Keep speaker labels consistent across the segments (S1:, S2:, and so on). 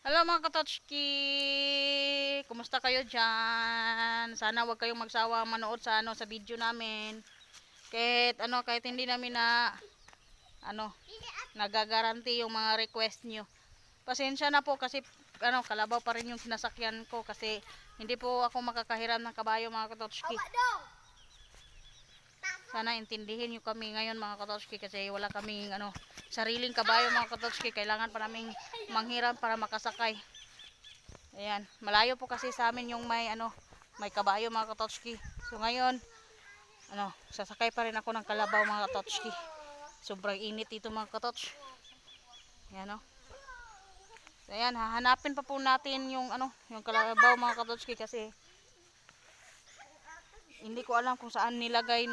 S1: Hello mga katotski! Kumusta kayo dyan? Sana wag kayong magsawa manood sa sa video namin. Kahit hindi namin ano nagagaranti yung mga request nyo. Pasensya na po kasi kalabaw pa rin yung sinasakyan ko kasi hindi po ako makakahiram ng kabayo mga katotski. Sana intindihin nyo kami ngayon mga katotski kasi wala kaming sariling kabayo mga katotski. Kailangan pa naming manghiram para makasakay. Ayan, malayo po kasi sa amin yung may kabayo mga katotski. So ngayon, sasakay pa rin ako ng kalabaw mga katotski. Sobrang init dito mga katotsk. Ayan So ayan, hahanapin pa po natin yung kalabaw mga katotski kasi hindi ko alam kung saan nilagay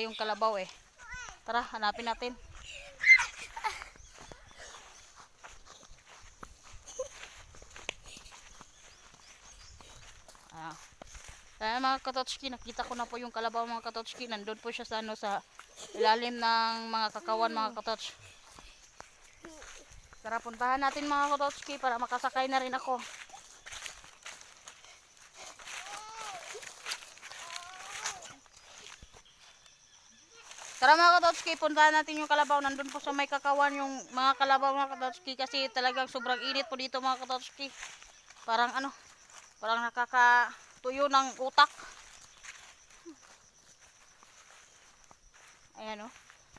S1: yung kalabaw eh. Tara, hanapin natin. Kaya mga katotski, nakita ko na po yung kalabaw mga katotski. Nandun po siya sa ilalim ng mga kakawan mga katotski. Tara, puntahan natin mga katotski para makasakay na rin ako. Tara mga katotski, puntahan natin yung kalabaw. Nandun po sa may kakawan yung mga kalabaw mga katotski kasi talagang sobrang init po dito mga katotski. Parang nakakatuyo ng utak. Ayan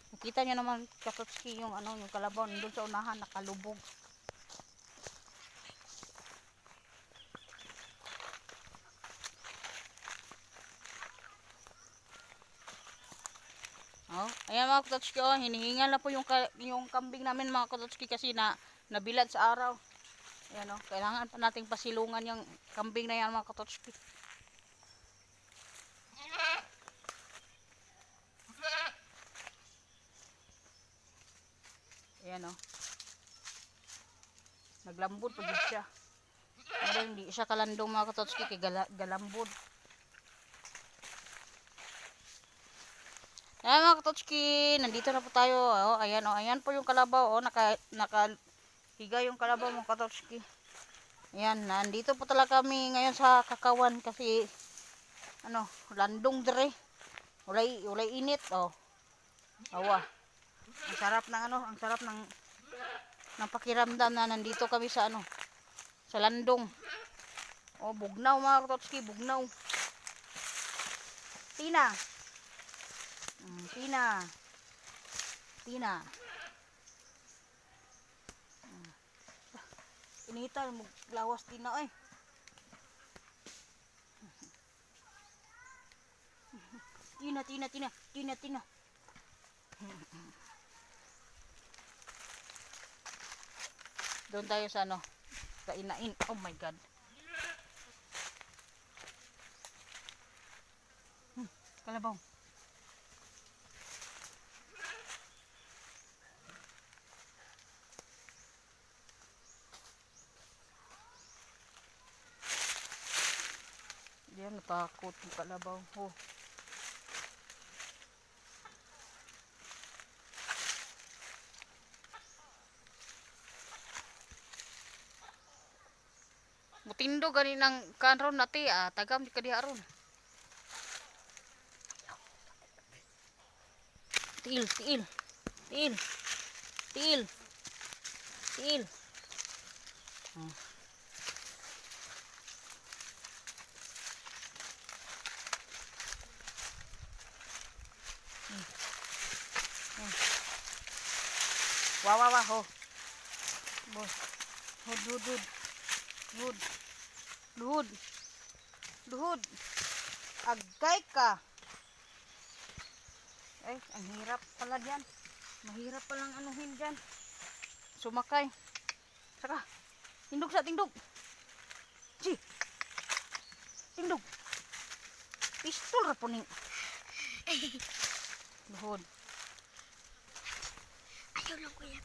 S1: Nakita niyo naman katotski yung yung kalabaw nandun sa unahan nakalubog. Ayan mga katotski, hinihingal na po yung kambing namin mga katotski kasi nabilad sa araw. Ayan kailangan pa nating pasilungan yung kambing na yan mga katotski. Ayan naglambod pa din siya. Pero hindi siya kalandong mga katotski kay galambod. Ayan mga katotski, nandito na po tayo. Ayan po yung kalabaw. Nakahiga yung kalabaw mga katotski. Ayan, nandito po talaga kami ngayon sa kakawan kasi landong dire. Ulay init Awa. Ang sarap ng pakiramdam na nandito kami sa sa landong. Bugnaw mga katotski, bugnaw. Tina. Tina. Initan mo lawas Tina ay. Tina. Doon tayo sa kainain. Oh my god. Kalabaw. Diyan natakot yung kalabaw. Mutindo gani ng kanron nati tagam di kadiha aron. Tiil. Wow ho. Duhud. Agay ka. Ay, ang hirap pala diyan. Mahirap palang anuhin diyan. Sumakay. Saka, tindog. Tindog. Pistol ra po ning. Duhud.
S2: Ayaw lang kuya.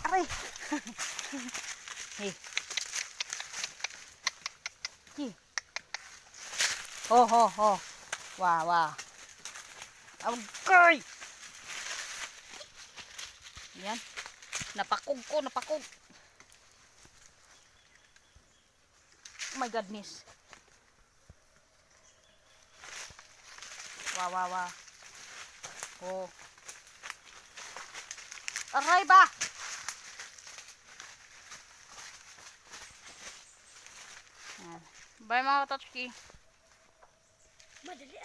S1: Aray. Hey. Ho. Wah. Okay. Yan. Napakog ko, napakog. Oh my goodness. Wow, wow, wow. Oh. Aray ba? Yan. Bye mga katotski.
S2: Madali,